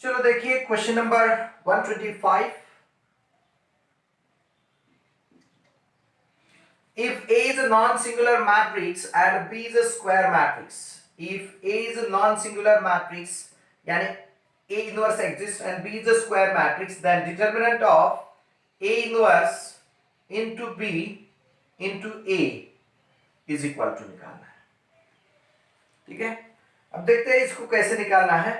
चलो देखिए question number 125. If A is a non-singular matrix and B is a square matrix, if A is a non-singular matrix, यानी A inverse exists and B is a square matrix, then determinant of A inverse into B into A is equal to निकालना है. ठीक है, अब देखते हैं इसको कैसे निकालना है.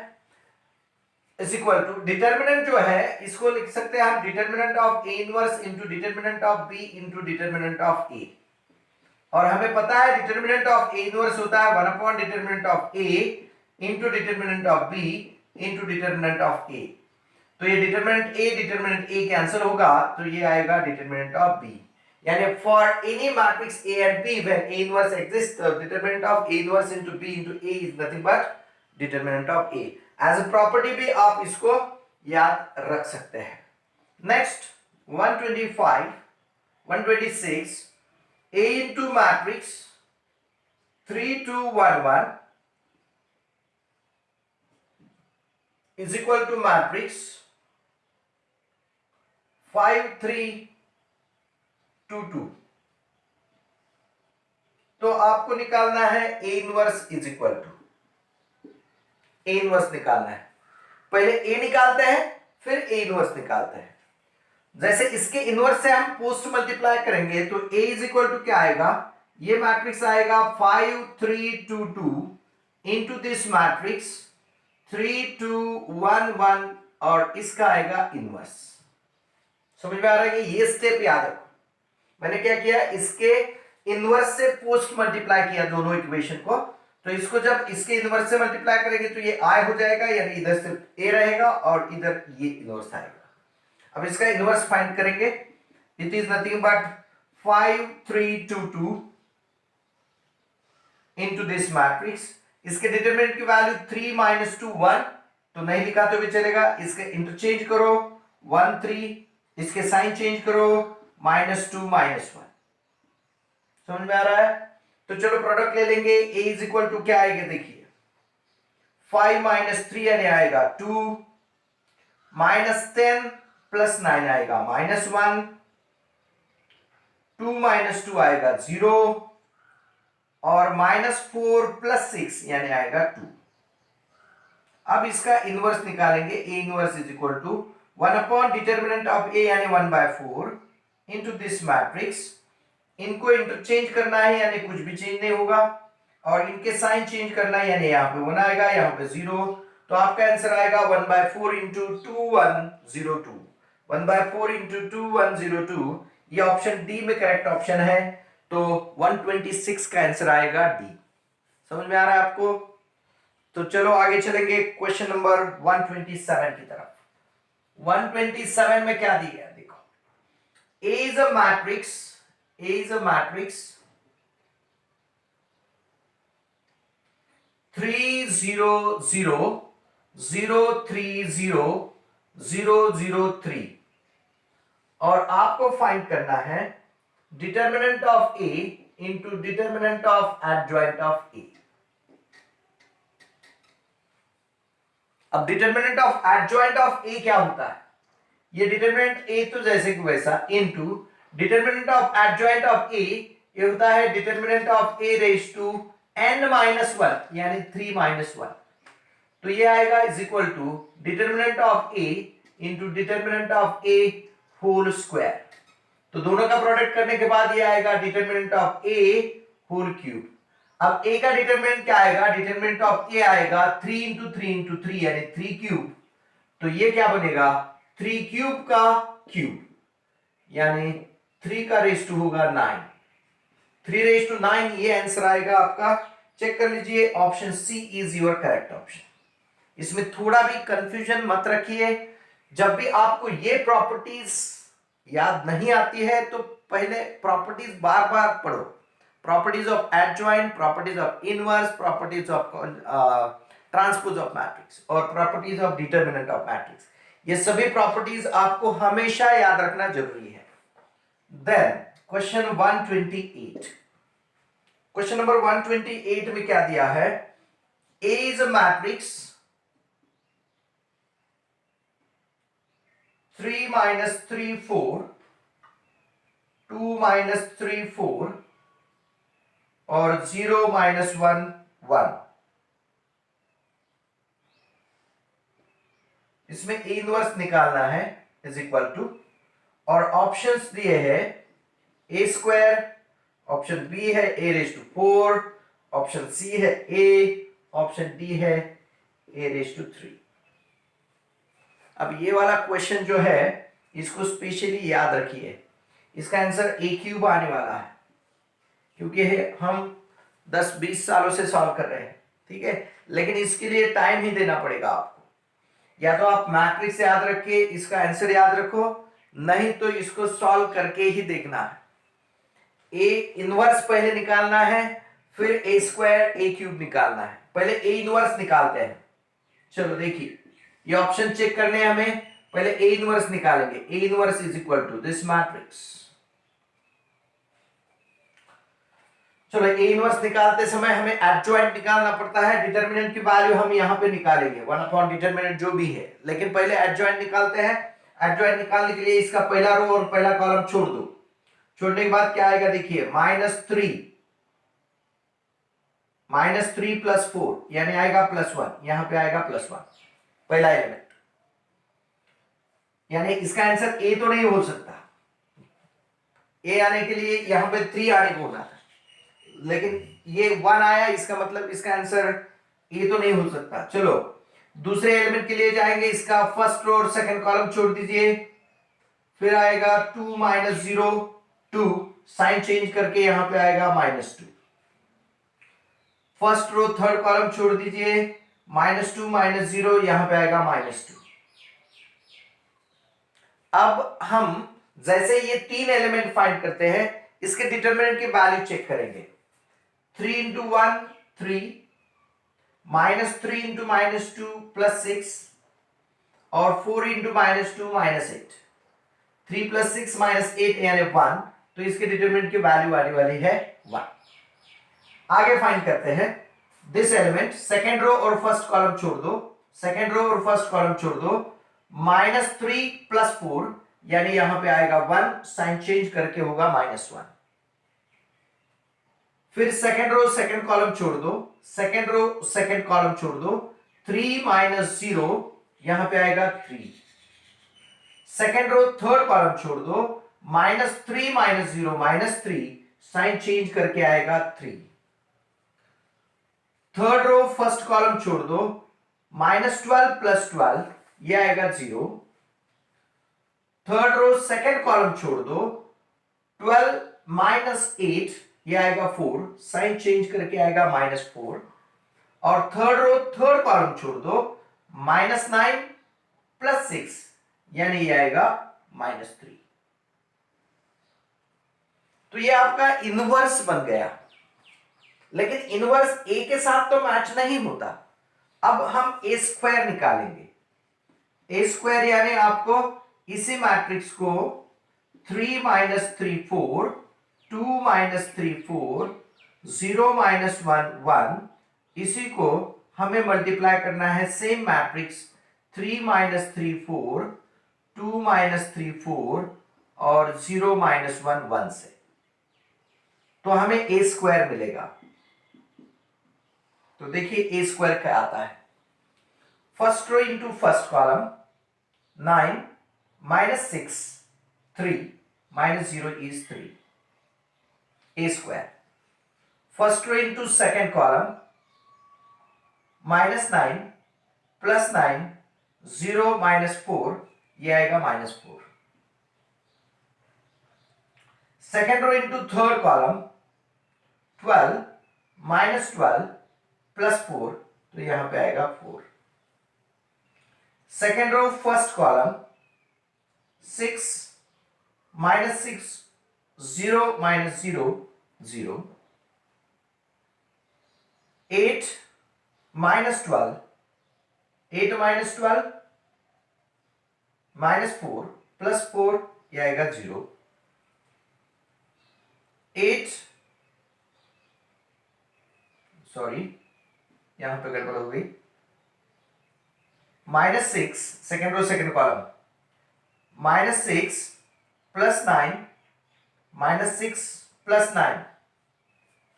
इज इक्वल टू डिटर्मिनेंट जो है इसको लिख सकते हैं हम determinant of A inverse into determinant of B into determinant of A. और हमें पता है डिटर्मिनेंट ऑफ ए इनवर्स होता है 1 upon determinant of A into determinant of B into determinant of A. तो ये डिटर्मिनेंट ए कैंसिल होगा तो ये आएगा डिटर्मिनेंट ऑफ बी. यानी for any matrix A and B when A inverse exist determinant of A inverse into B into A is nothing but determinant of A. As a property भी आप इसको याद रख सकते हैं. Next 125 126 A into matrix 3 2 1 1 is equal to matrix 5 3 2 2. तो आपको निकालना है A inverse is equal to A inverse निकालना है. पहले A निकालते हैं फिर A इनवर्स निकालते हैं. जैसे इसके इनवर्स से हम पोस्ट मल्टीप्लाई करेंगे तो A इज इक्वल टू क्या आएगा, ये मैट्रिक्स आएगा 5 3 2 2 इनटू दिस मैट्रिक्स 3 2 1 1 और इसका आएगा इनवर्स. समझ में आ रहा है कि ये स्टेप याद रखो. मैंने क्या किया, इसके इनवर्स से पोस्ट मल्टीप्लाई किया दोनों इक्वेशन को. तो इसको जब इसके इनवर्स से मल्टीप्लाई करेंगे तो ये I हो जाएगा, यानी इधर सिर्फ A रहेगा और इधर ये इनवर्स आएगा. अब इसका इनवर्स फाइंड करेंगे. It is nothing but 5 3 2 2 into this matrix. इसके डिटरमिनेंट की वैल्यू 3 माइनस 2 1, तो नहीं लिखा तो भी चलेगा. इसके इंटरचेंज करो 1 3, इसके साइन चेंज करो माइनस 2 माइनस 1. समझ में आ रहा है. तो चलो प्रोडक्ट ले लेंगे. A इज इक्वल टू क्या आएगा, देखिए 5 माइनस 3 यानी आएगा 2 माइनस 10 प्लस 9 आएगा माइनस 1, 2 माइनस 2 आएगा 0 और माइनस 4 प्लस 6 यानी आएगा 2. अब इसका इनवर्स निकालेंगे. A inverse is equal to 1 upon determinant of A यानी 1/4 इनटू दिस मैट्रिक्स. इनको इंटरचेंज करना है यानी कुछ भी चेंज नहीं होगा और इनके साइन चेंज करना है यानी यहाँ पे 1 आएगा, यहाँ पे 0. तो आपका आंसर आएगा 1/4 इंटू 2102. 1/4 इंटू 2102, ये ऑप्शन डी में करेक्ट ऑप्शन है. तो 126 का आंसर आएगा डी. समझ में आ रहा है आपको. तो चलो आगे चलेंगे क्वेश्चन नंबर 127 की तरफ. 127 में क्या दिया है देखो. A is a matrix 3 0 0 0 3 0 0 0 3 और आपको फाइंड करना है determinant of A into determinant of adjoint of A. अब determinant of adjoint of A क्या होता है, ये डिटर्मिनेंट A तो जैसे कि वैसा into determinant of adjoint of A, ये होता है determinant of A raise to n-1 यानी 3 - 1. तो ये आएगा is equal to determinant of A into determinant of A whole square. तो दोनों का प्रोडक्ट करने के बाद ये आएगा determinant of A whole cube. अब A का डिटर्मिनेंट क्या आएगा, डिटर्मिनेंट ऑफ A आएगा 3 इंटू 3 इंटू 3 यानी 3 क्यूब. तो ये क्या बनेगा 3 क्यूब का क्यूब यानी 3 का रेज टू होगा 9. 3 रेज टू 9 ये आंसर आएगा आपका. चेक कर लीजिए, option C is your correct option. इसमें थोड़ा भी कंफ्यूजन मत रखिए. जब भी आपको ये प्रॉपर्टीज याद नहीं आती है तो पहले प्रॉपर्टीज बार बार पढ़ो. Properties of adjoint, properties of inverse, properties of transpose of matrix और properties of determinant of matrix. ये सभी प्रॉपर्टीज आपको हमेशा याद रखना जरूरी है. Then question 128. क्वेश्चन नंबर 128 में क्या दिया है, A is a matrix 3 minus 3 4, 2 minus 3 4 और 0 माइनस 1 1। इसमें ए इनवर्स निकालना है इज इक्वल टू, और ऑप्शंस दिए हैं ए स्क्वायर, ऑप्शन बी है ए रेज टू 4, ऑप्शन सी है ए, ऑप्शन डी है ए रेज टू 3। अब ये वाला क्वेश्चन जो है इसको स्पेशली याद रखिए, इसका आंसर ए क्यूब आने वाला है, क्योंकि हम 10-20 सालों से सॉल्व कर रहे हैं, ठीक है। लेकिन इसके लिए टाइम ही देना पड़ेगा आपको, या तो आप मैट्रिक्स याद रख के इसका आंसर याद रखो, नहीं तो इसको सॉल्व करके ही देखना है। ए इनवर्स पहले निकालना है, फिर ए स्क्वायर ए क्यूब निकालना है। पहले ए इनवर्स निकालते हैं। चलो देखिए, ये ऑप्शन चेक करने हैं हमें। पहले ए इनवर्स निकालेंगे। A inverse is equal to this matrix. चलो ए इनवर्स निकालते समय हमें एडजॉइंट निकालना पड़ता है। डिटरमिनेंट की वैल्यू हम यहां पे निकालेंगे 1 डिटरमिनेंट जो भी है, लेकिन पहले एडजॉइंट निकालते हैं। एडजॉइंट निकालने के लिए इसका पहला रो और पहला कॉलम छोड़ दो। छोड़ने के बाद क्या आएगा देखिए, -3 प्लस 4 यानी आएगा +1, यहां पे आएगा +1 पहला एलिमेंट। यानी इसका आंसर ए तो नहीं हो सकता, ए आने के लिए यहां पे 3 आने को होना था, लेकिन ये 1 आया, इसका मतलब इसका आंसर ए तो नहीं हो सकता। चलो दूसरे एलिमेंट के लिए जाएंगे। इसका फर्स्ट रो और सेकंड कॉलम छोड़ दीजिए। फिर आएगा 2 - 0 2, साइन चेंज करके यहां पे आएगा -2। फर्स्ट रो थर्ड कॉलम छोड़ दीजिए, -2 - 0 यहां पे आएगा -2। अब हम जैसे ये 3 एलिमेंट फाइंड करते हैं, इसके डिटरमिनेंट की वैल्यू चेक करेंगे। 3 × 1 3, -3 × -2 +6 और 4 × -2 -8। 3 + 6 -8 यानी 1, तो इसके डिटरमिनेंट की वैल्यू आने वाली है 1। आगे फाइंड करते हैं दिस एलिमेंट। सेकेंड रो और फर्स्ट कॉलम छोड़ दो, सेकेंड रो और फर्स्ट कॉलम छोड़ दो। -3 + 4 यानी यहां पे आएगा 1, साइन चेंज करके होगा -1। फिर सेकेंड रो सेकेंड कॉलम छोड़ दो, सेकेंड रो सेकेंड कॉलम छोड़ दो। 3 - 0 यहां पे आएगा 3। सेकेंड रो थर्ड कॉलम छोड़ दो, -3 - 0 -3, साइन चेंज करके आएगा 3। थर्ड रो फर्स्ट कॉलम छोड़ दो, -12 + 12 ये आएगा 0। थर्ड रो सेकेंड कॉलम छोड़ दो, 12 - 8 ये आएगा 4, साइन चेंज करके आएगा -4। और थर्ड रो थर्ड कॉलम छोड़ दो, -9 + 6 यानी ये आएगा -3। तो ये आपका इनवर्स बन गया, लेकिन इनवर्स ए के साथ तो मैच नहीं होता। अब हम ए स्क्वायर निकालेंगे। ए स्क्वायर यानी आपको इसी मैट्रिक्स को 3 - 3 4, 2 - 3 4, 0 - 1 1, इसी को हमें मल्टीप्लाई करना है सेम मैट्रिक्स 3 - 3 4, 2 - 3 4 और 0 - 1 1 से, तो हमें ए स्क्वायर मिलेगा। तो देखिए ए स्क्वायर क्या आता है। First row into first column, 9 - 6 3 -0 is 3, a square. First row into second column, -9 + 9 0 - 4 ये आएगा -4। Second row into third column, 12 - 12 + 4 तो यहां पे आएगा 4। Second row first column, 6 - 6 0 - 0 0। 8 - 12, 8 - 12 -4 + 4 ये आएगा 0। 8 सॉरी यहां पे गड़बड़ हो गई, -6 second row second column, -6 plus 9 -6 plus 9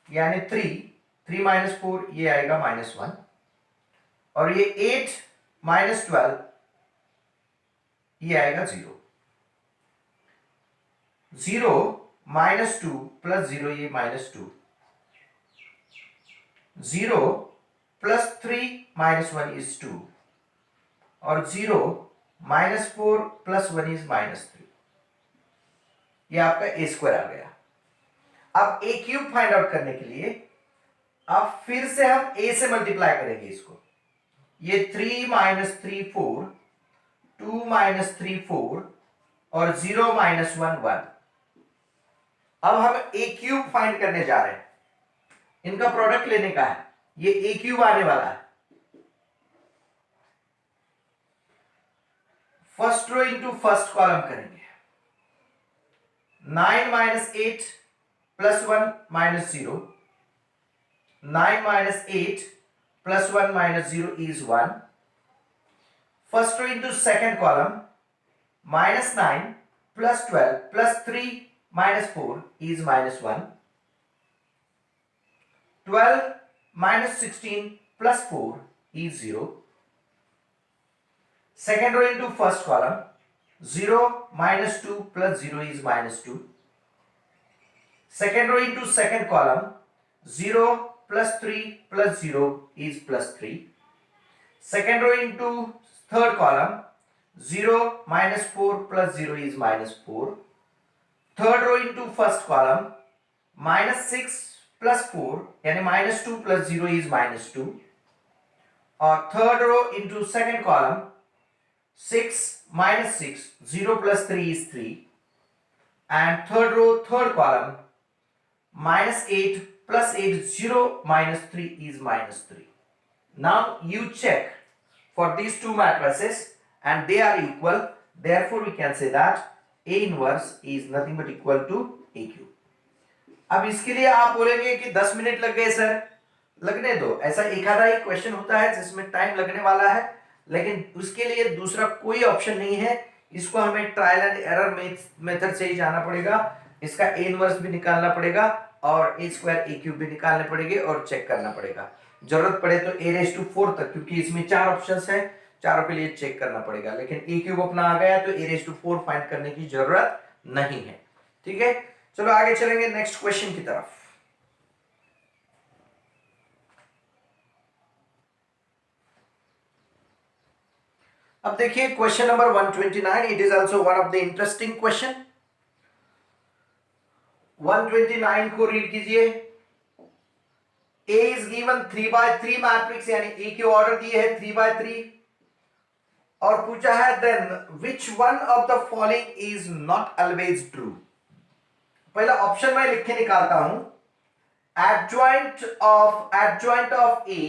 यानी 3, 3 - 4 ये आएगा -1, और ये 8 - 12 ये आएगा 0, 0 -2 प्लस 0 ये -2, 0 प्लस 3 -1 इज 2, और 0 -4 प्लस 1 इज -3। ये आपका ए स्क्वायर आ गया। अब ए क्यूब फाइंड आउट करने के लिए अब फिर से हम ए से मल्टीप्लाई करेंगे इसको। ये 3 - 3 4, 2 - 3 4, और 0 - 1 1। अब हम ए क्यूब फाइंड करने जा रहे हैं, इनका प्रोडक्ट लेने का है, ये ए क्यूब आने वाला है। First row into first column करेंगे। 9 - 8 plus 1 -0, 9 - 8 plus 1 -0 is 1. First row into second column, -9 plus 12 plus 3 minus 4 is -1. 12 minus 16 plus 4 is 0. Second row into first column, 0 minus 2 plus 0 is -2. Second row into second column, 0 plus 3 plus 0 is +3. Second row into third column, 0 minus 4 plus 0 is -4. Third row into first column, -6 plus 4 यानी -2 plus 0 is -2. और third row into second column, 6 minus 6, 0 plus 3 is 3. And third row, third column, -8 plus 8, 0 minus 3 is -3. Now you check for these two matrices and they are equal. Therefore we can say that A inverse is nothing but equal to A cube. अब इसके लिए आप बोलेंगे कि 10 minute लग गए sir, लगने दो। ऐसा एक आधा ही क्वेश्चन होता है जिसमें टाइम लगने वाला है, लेकिन उसके लिए दूसरा कोई ऑप्शन नहीं है। इसको हमें ट्रायल एंड एरर मेथड से ही जाना पड़ेगा। इसका ए इनवर्स भी निकालना पड़ेगा और ए स्क्वायर ए क्यूब भी निकालने पड़ेंगे और चेक करना पड़ेगा। जरूरत पड़े तो a⁴ तक, क्योंकि इसमें 4 ऑप्शंस हैं, चारों के लिए चेक करना पड़ेगा। लेकिन ए क्यूब अपना आ गया तो a⁴ फाइंड करने की जरूरत नहीं है। ठीक है, चलो आगे चलेंगे नेक्स्ट क्वेश्चन की तरफ। अब देखिए question number 129। It is also one of the interesting question. 129 को रीड कीजिए। A is given 3/3 मैट्रिक्स यानी A के ऑर्डर दिए है 3/3 और पूछा है then which one of the following is not always true. पहला ऑप्शन मैं लिख के निकालता हूं। adjoint of A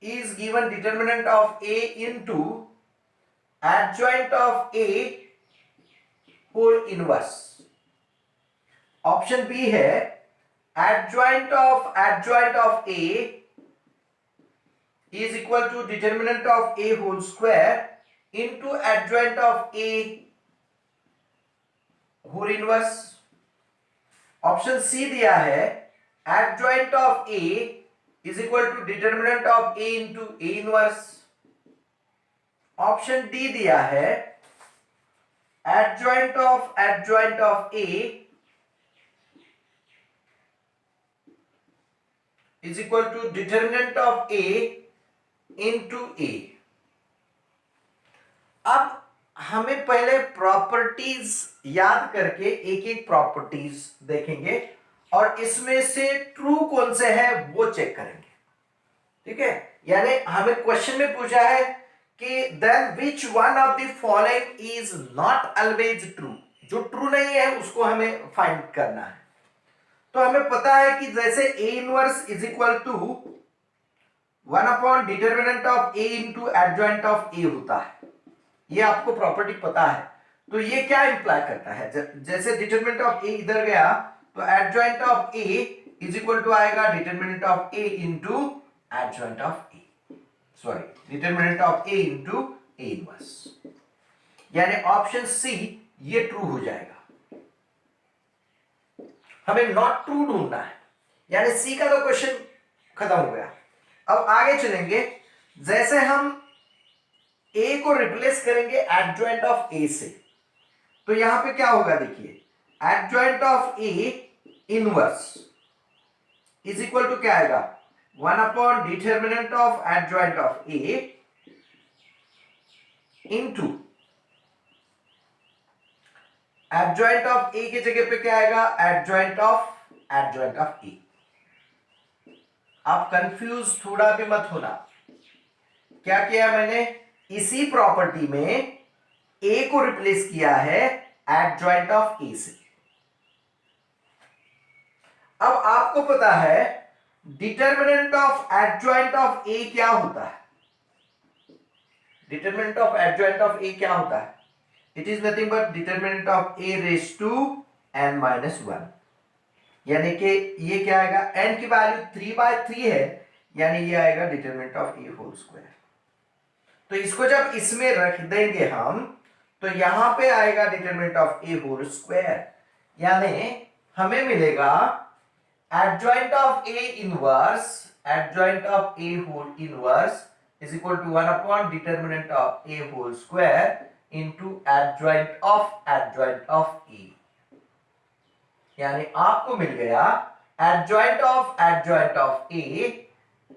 is given determinant of A into adjoint of A whole inverse। Option B है adjoint of A is equal to determinant of A whole square into adjoint of A whole inverse। Option C दिया है adjoint of A is equal to determinant of A into A inverse। Option D दिया है adjoint of A is equal to determinant of A into A। अब हमें पहले properties याद करके एक एक प्रॉपर्टीज देखेंगे और इसमें से ट्रू कौन से है वो चेक करेंगे। ठीक है, यानी हमें क्वेश्चन में पूछा है कि then which one of the following is not always true. जो ट्रू नहीं है उसको हमें फाइंड करना है। तो हमें पता है कि जैसे A inverse is equal to 1 determinant of A into adjoint of A होता है, ये आपको प्रॉपर्टी पता है। तो ये क्या इंप्लाई करता है, जैसे डिटर्मिनेंट ऑफ A इधर गया तो adjoint of A is equal to आएगा determinant of A into adjoint of A, sorry determinant of A into A inverse. यानी ऑप्शन सी ये ट्रू हो जाएगा। हमें नॉट ट्रू ढूंढना है, यानी सी का तो क्वेश्चन खत्म हो गया। अब आगे चलेंगे, जैसे हम ए को रिप्लेस करेंगे एडजॉइंट ऑफ ए से, तो यहां पे क्या होगा देखिए, adjoint of A inverse is equal to क्या आएगा, 1 determinant of adjoint of A into adjoint of A की जगह पे क्या आएगा, एडजॉइंट ऑफ ए। आप कंफ्यूज थोड़ा भी मत होना, क्या किया मैंने, इसी प्रॉपर्टी में ए को रिप्लेस किया है एडजॉइंट ऑफ ए से। अब आपको पता है determinant of adjoint of A क्या होता है, determinant of adjoint of A क्या होता है, it is nothing but determinant of A raise to n - 1, यानी कि ये क्या आएगा, n की वैल्यू 3/3 है, यानी ये आएगा determinant of A whole square. तो इसको जब इसमें रख देंगे हम, तो यहां पे आएगा determinant of A whole square, यानी हमें मिलेगा adjoint of A inverse, adjoint of A whole inverse is equal to 1 determinant of A whole square into adjoint of A, यानी आपको मिल गया adjoint of A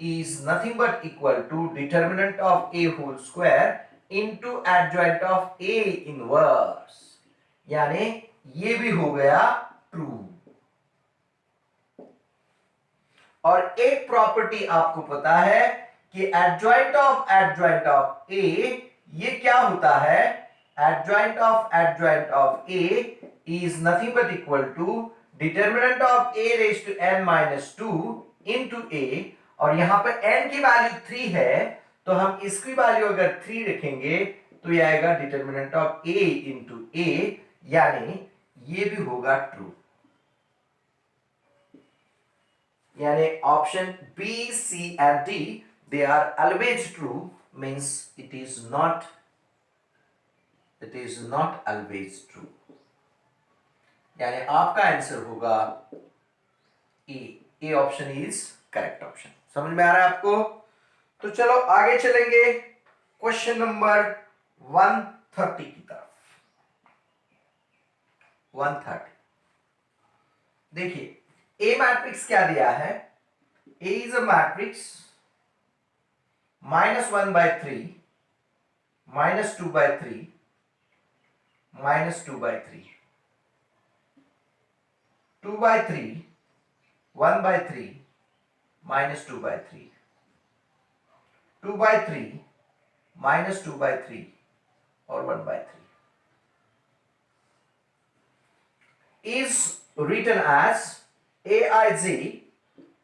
is nothing but equal to determinant of A whole square into adjoint of A inverse, यानी ये भी हो गया true. और एक प्रॉपर्टी आपको पता है कि एडजॉइंट ऑफ ए ये क्या होता है, adjoint of A is nothing but equal to determinant of A raise to n - 2 into A, और यहां पे n की वैल्यू 3 है, तो हम इसकी वैल्यू अगर 3 रखेंगे तो ये आएगा determinant of A into A, यानी ये भी होगा ट्रू, यानी option B, C and D they are always true, means it is not always true, यानी आपका आंसर होगा A option is correct option. समझ में आ रहा है आपको? तो चलो आगे चलेंगे क्वेश्चन नंबर 130 की तरफ। 130 देखिए, ए मैट्रिक्स क्या दिया है, ए इज अ मैट्रिक्स -1/3 -2/3 -2/3 2/3 1/3 -2/3 2/3 -2/3 और 1/3 is written as aij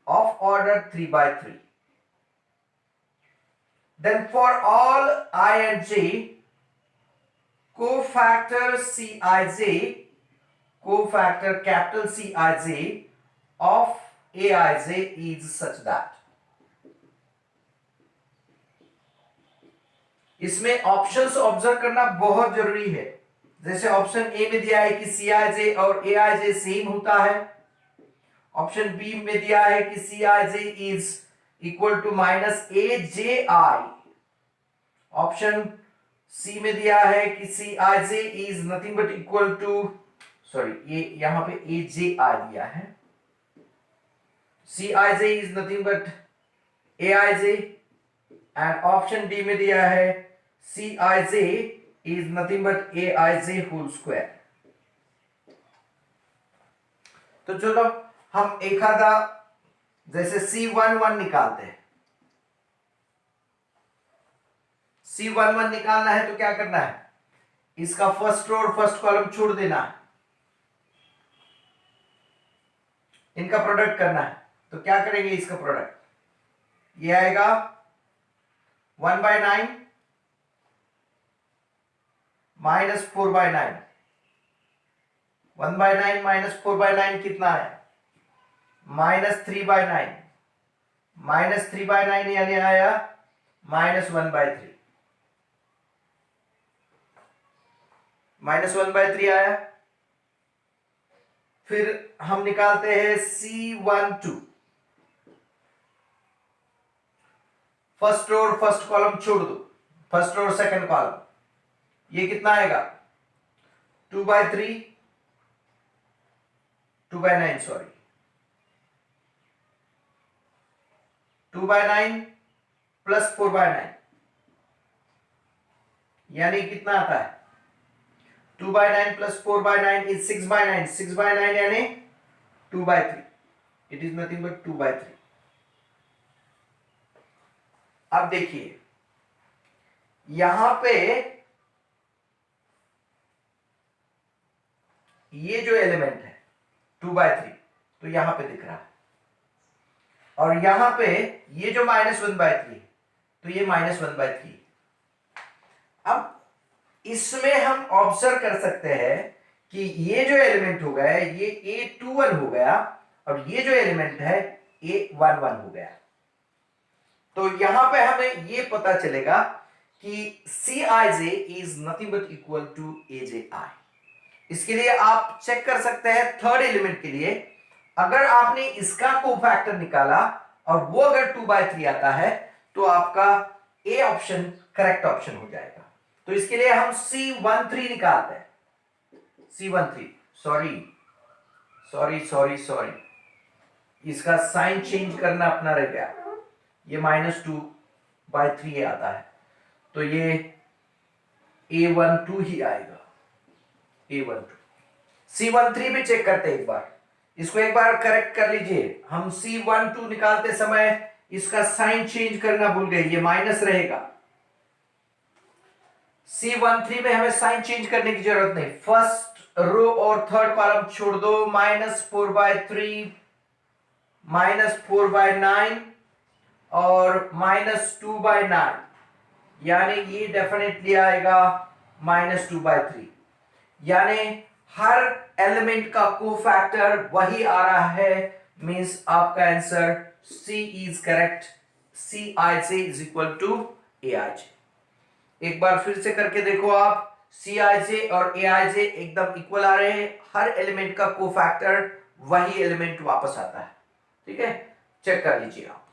of order 3/3. Then for all I and j, cofactor Cij, cofactor capital Cij of aij is such that, इसमें ऑप्शंस ऑब्जर्व करना बहुत जरूरी है। जैसे ऑप्शन ए में दिया है कि Cij और Aij सेम होता है, ऑप्शन बी में दिया है कि Cij is equal to -Aj, option C में दिया है कि Cij is nothing but equal to, sorry ये यहां पे Aj दिया है, Cij is nothing but Aij, and option D में दिया है Cij is nothing but Aij whole square. तो चलो हम एक आधा जैसे C11 निकालते हैं। C11 निकालना है तो क्या करना है, इसका फर्स्ट रो और फर्स्ट कॉलम छोड़ देना है, इनका प्रोडक्ट करना है। तो क्या करेंगे, इसका प्रोडक्ट ये आएगा 1/9 - 4/9, 1/9 - 4/9 कितना है, -3/9, -3/9 यानी आया -1/3। -1/3 आया। फिर हम निकालते हैं C12, फर्स्ट रो और फर्स्ट कॉलम छोड़ दो, फर्स्ट रो और सेकंड कॉलम, ये कितना आएगा 2/3, 2/9 सॉरी, 2/9 प्लस 4/9 यानी कितना आता है 2/9 प्लस 4/9 इज 6/9, 6/9 यानी 2/3, इट इज नथिंग बट 2/3। अब देखिए यहां पे ये जो एलिमेंट है 2/3 तो यहां पे दिख रहा है, और यहां पे ये जो -1/3 तो ये -1/3। अब इसमें हम ऑब्जर्व कर सकते हैं कि ये जो एलिमेंट हो गया ये A21 हो गया, और ये जो एलिमेंट है A11 हो गया। तो यहां पे हमें ये पता चलेगा कि Cij is nothing but equal to Aj। इसके लिए आप चेक कर सकते हैं थर्ड एलिमेंट के लिए, अगर आपने इसका कोफैक्टर निकाला और वो अगर 2/3 आता है तो आपका ए ऑप्शन करेक्ट ऑप्शन हो जाएगा। तो इसके लिए हम C13 निकालते हैं, C13 सॉरी इसका साइन चेंज करना अपना रह गया, ये -2/3 आता है तो ये A12 ही आएगा, A12। C13 भी चेक करते हैं एक बार, इसको एक बार करेक्ट कर लीजिए। हम C12 निकालते समय इसका साइन चेंज करना भूल गए, ये माइनस रहेगा। C13 में हमें साइन चेंज करने की जरूरत नहीं, फर्स्ट रो और थर्ड कॉलम छोड़ दो, -4/3 -4/9 और -2/9 यानी ये डेफिनेटली आएगा -2/3, यानी हर एलिमेंट का कोफैक्टर वही आ रहा है, मींस आपका answer C is correct, Cij is equal to Aij। एक बार फिर से करके देखो आप, Cij और Aij एकदम इक्वल आ रहे हैं, हर एलिमेंट का कोफैक्टर वही एलिमेंट वापस आता है, ठीक है, चेक कर लीजिए आप।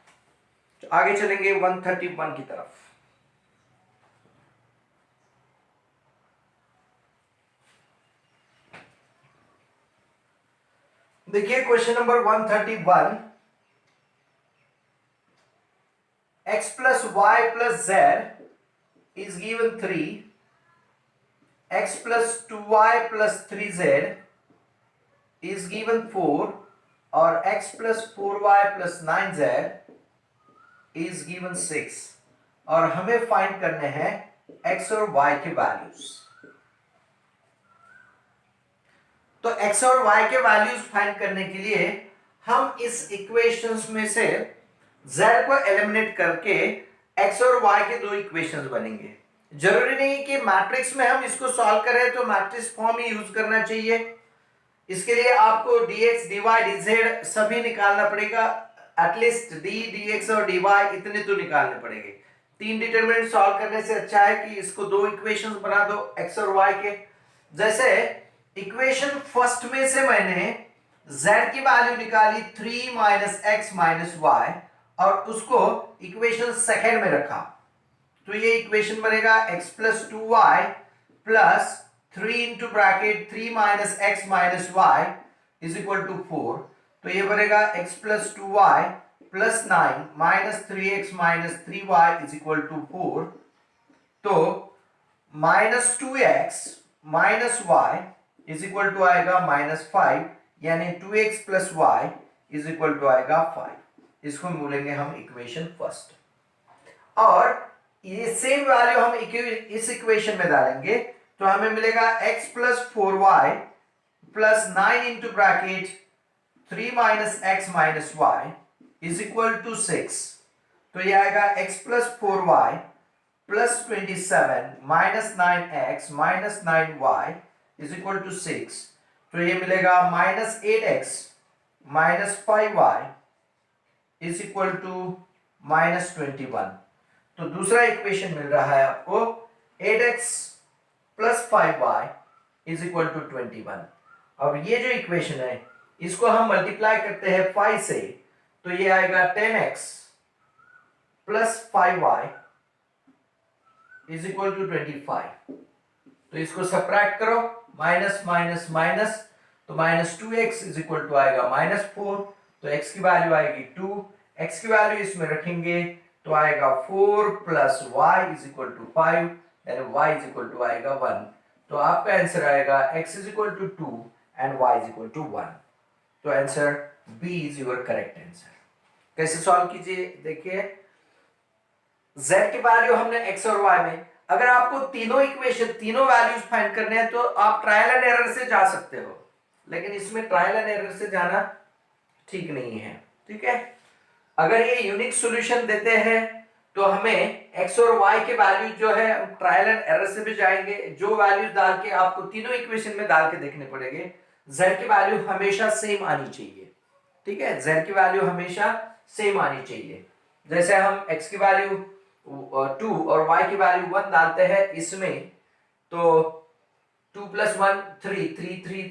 तो आगे चलेंगे 131 की तरफ। देखिए question number 131, x plus y plus z is given 3, x plus 2y plus 3z is given 4 और x plus 4y plus 9z is given 6, और हमें फाइंड करने हैं x और y के वैल्यूज। तो x और y के वैल्यूज फाइंड करने के लिए हम इस इक्वेशंस में से z को एलिमिनेट करके x और y के दो इक्वेशंस बनेंगे। जरूरी नहीं कि मैट्रिक्स में हम इसको सॉल्व करें तो मैट्रिक्स फॉर्म ही यूज करना चाहिए, इसके लिए आपको dx dy dz सभी निकालना पड़ेगा, एटलीस्ट d dx और dy इतने तो निकालने पड़ेंगे। तीन डिटरमिनेंट सॉल्व करने से अच्छा है कि इसको दो इक्वेशंस बना दो x और y के। जैसे इक्वेशन फर्स्ट में से मैंने z की वैल्यू निकाली 3 - x - y और उसको इक्वेशन सेकेंड में रखा, तो ये इक्वेशन बनेगा x + 2y plus 3 into bracket 3 - x - y is equal to 4, तो ये बनेगा x + 2y plus 9 - 3x - 3y is equal to 4, तो -2x - y is equal to आएगा -5, यानी 2x + y is equal to आएगा 5। इसको बोलेंगे हम इक्वेशन फर्स्ट, और ये सेम वैल्यू हम इस इक्वेशन में डालेंगे तो हमें मिलेगा x + 4y plus 9 into bracket 3 - x - y is equal to 6, तो ये आएगा x + 4y plus 27 - 9x - 9y is equal to 6, तो ये मिलेगा -8x - 5y is equal to -21। तो दूसरा इक्वेशन मिल रहा है आपको 8x + 5y is equal to 21। अब ये जो इक्वेशन है इसको हम मल्टीप्लाई करते हैं 5 से, तो ये आएगा 10x plus 5y is equal to 25। तो इसको सब्ट्रैक्ट करो, माइनस माइनस माइनस, तो minus 2x is equal to आएगा -4, तो x की वैल्यू आएगी 2, x की वैल्यू इसमें रखेंगे तो आएगा 4 plus y is equal to 5, यानी y इज इक्वल टू आएगा 1। तो आपका आंसर आएगा x is equal to 2 and y is equal to 1। तो answer B is your correct answer. कैसे सॉल्व कीजिए, देखिए z की वैल्यू हमने x और y में, अगर आपको तीनों इक्वेशन तीनों वैल्यूज फाइंड करने हैं तो आप ट्रायल एंड एरर से जा सकते हो, लेकिन इसमें ट्रायल एंड एरर से जाना ठीक नहीं है। ठीक है, अगर ये यूनिक सॉल्यूशन देते हैं तो हमें x और y के वैल्यू जो है ट्रायल एंड एरर से भी जाएंगे, जो वैल्यूज डाल के आपको तीनों इक्वेशन में डाल के देखने पड़ेंगे। z की वैल्यू हमेशा सेम आनी चाहिए। ठीक है, z की वैल्यू हमेशा सेम आनी चाहिए। जैसे हम x की वैल्यू 2 और y की वैल्यू 1 डालते हैं इसमें, तो 2 प्लस 1 3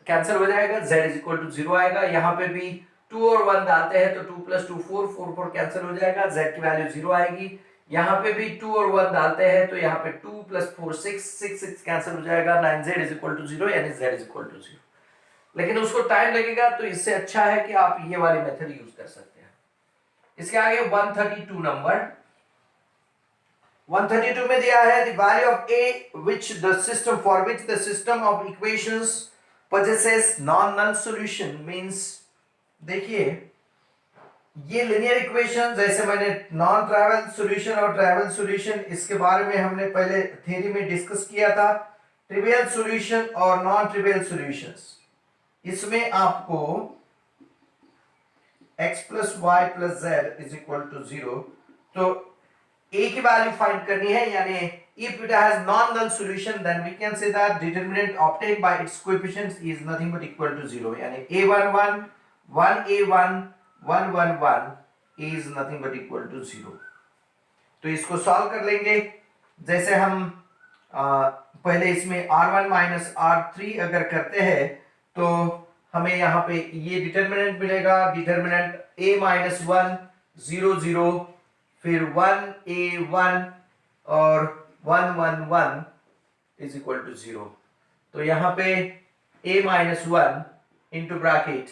कैंसिल हो जाएगा, z इज इक्वल टू 0 आएगा। यहाँ पे भी 2 और 1 डालते हैं तो 2 प्लस 2 4 कैंसिल हो जाएगा, z की वैल्यू 0 आएगी। यहाँ पे भी 2 और 1 डालते हैं तो यहाँ पे 2 प्लस 4 6 कैंसिल हो जाएगा, 9z इज इक्वल टू 0, यानी z इज इक्वल टू 0। लेकिन उसको टाइम लगेगा, तो इससे अच्छा है कि आप ये वाली मेथड यूज कर सकते हैं। इसके आगे 132 नंबर 132 में दिया है the value of a which the system of equations possesses non-null solution means, देखिए ये लिनियर इक्वेशन, जैसे मैंने नॉन ट्राइवल सॉल्यूशन और ट्राइवल सॉल्यूशन इसके बारे में हमने पहले थ्योरी में डिस्कस किया था। ट्रिवियल सॉल्यूशन और नॉन ट्रिवियल सॉल्यूशंस, इसमें आपको x plus Y plus Z is equal to 0, तो a की वैल्यू फाइंड करनी है, यानी if it has non-null solution then we can say that determinant obtained by its coefficients is nothing but equal to 0, यानी a11 1a1 111 is nothing but equal to 0। तो इसको solve कर लेंगे। जैसे हम पहले इसमें r1 माइनस r3 अगर करते हैं तो हमें यहाँ पे ये डिटर्मिनेंट मिलेगा, डिटर्मिनेंट a माइनस 1 0 0, फिर 1a1 और 111 इज इक्वल टू 0। तो यहाँ पे a minus 1 into bracket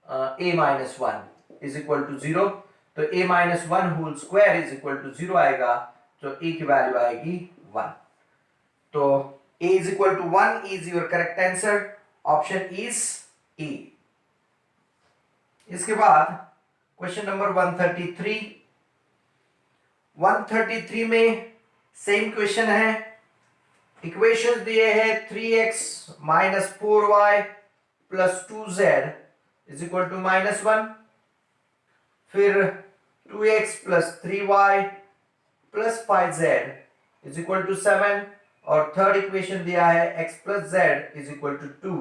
a minus 1 is equal to 0, तो a minus 1 whole square is equal to 0 आएगा, तो a की वैल्यू आएगी 1। तो a is equal to 1 is your correct answer, option is A. इसके बाद क्वेश्चन नंबर 133 में same question है। इक्वेशंस दिए हैं 3x minus 4y plus 2z is equal to -1, फिर 2x plus 3y plus 5z is equal to 7, और third equation दिया है x plus z is equal to 2।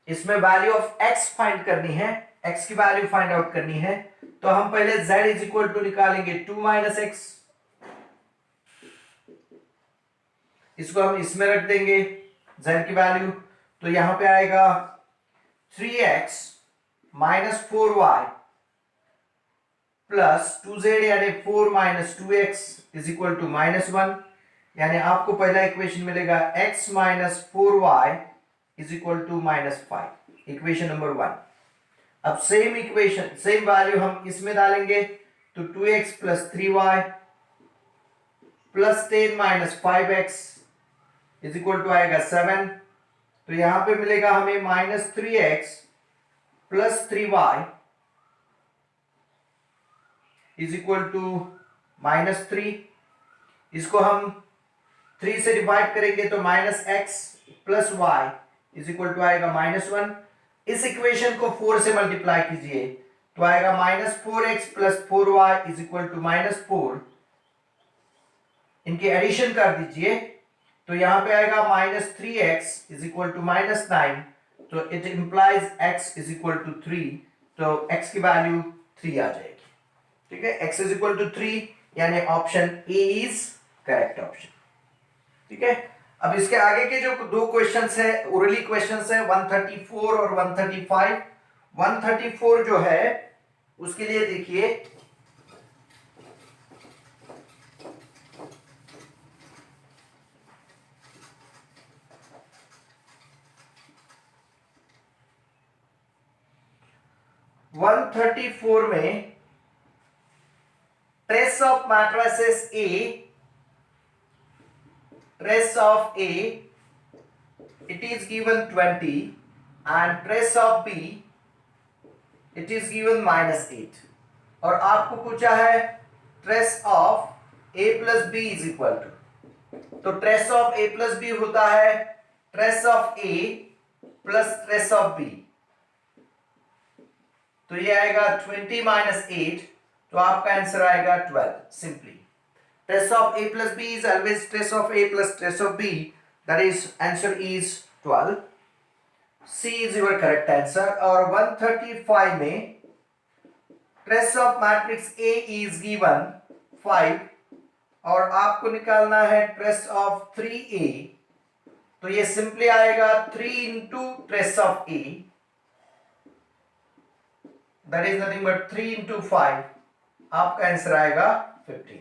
इसमें वैल्यू ऑफ x फाइंड करनी है, x की वैल्यू फाइंड आउट करनी है, तो हम पहले z इज इक्वल टू निकालेंगे 2 माइनस x, इसको हम इसमें रख देंगे z की वैल्यू, तो यहां पे आएगा 3x minus 4y plus 2z, यानी 4 minus 2x is equal to -1, यानी आपको पहला इक्वेशन मिलेगा x minus 4y is equal to -5, equation number 1। अब सेम इक्वेशन सेम वैल्यू हम इसमें डालेंगे, तो 2x plus 3y plus 10 minus 5x is equal to आएगा 7, तो यहां पे मिलेगा हमें -3x plus 3y is equal to -3। इसको हम 3 से डिवाइड करेंगे तो -x plus y is equal to आएगा -1। इस इक्वेशन को 4 से मल्टीप्लाई कीजिए तो आएगा -4x plus 4y is equal to -4। इनके एडिशन कर दीजिए तो यहां पे आएगा -3x इज इक्वल टू -9, तो it implies x is equal to 3, तो x की वैल्यू 3 आ जाएगी। ठीक है, x इज इक्वल टू 3, यानी option A is correct option. ठीक है, अब इसके आगे के जो दो क्वेश्चंस है ओरली क्वेश्चंस है 134 और 135। 134 जो है उसके लिए देखिए 134 में trace of matrices A, trace of A, it is given 20 and trace of B, it is given -8 और आपको पूछा है trace of A plus B is equal to, तो trace of A plus B होता है trace of A plus trace of B, तो ये आएगा 20 -8, तो आपका आंसर आएगा 12 simply. Trace of A plus B is always trace of A plus trace of B, that is answer is 12. C is your correct answer। और 135 में trace of matrix A is given 5 और आपको निकालना है trace of 3A, तो ये simply आएगा 3 into trace of A, that is nothing but 3 into 5, आपका आंसर आएगा 15।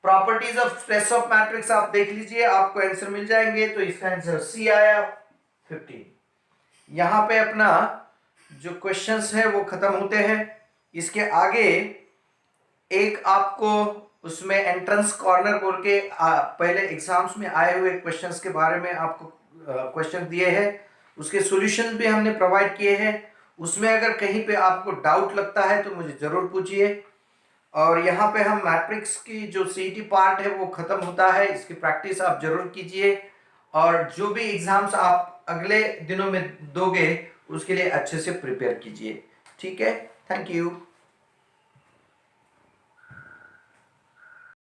Properties of trace of matrix आप देख लीजिए, आपको आंसर मिल जाएंगे, तो इसका आंसर सी आया 15। यहां पे अपना जो क्वेश्चंस है वो खत्म होते हैं। इसके आगे एक आपको उसमें एंट्रेंस कॉर्नर बोल के पहले एग्जाम्स में आए हुए क्वेश्चंस के बारे में आपको क्वेश्चन दिए हैं, उसके सॉल्यूशंस भी हमने प्रोवाइड किए हैं। उसमें अगर कहीं पे आपको डाउट लगता है तो मुझे जरूर पूछिए। और यहाँ पे हम मैट्रिक्स की जो सीईटी पार्ट है वो खत्म होता है, इसकी प्रैक्टिस आप जरूर कीजिए और जो भी एग्जाम्स आप अगले दिनों में दोगे उसके लिए अच्छे से प्रिपेयर कीजिए। ठीक है, थैंक यू।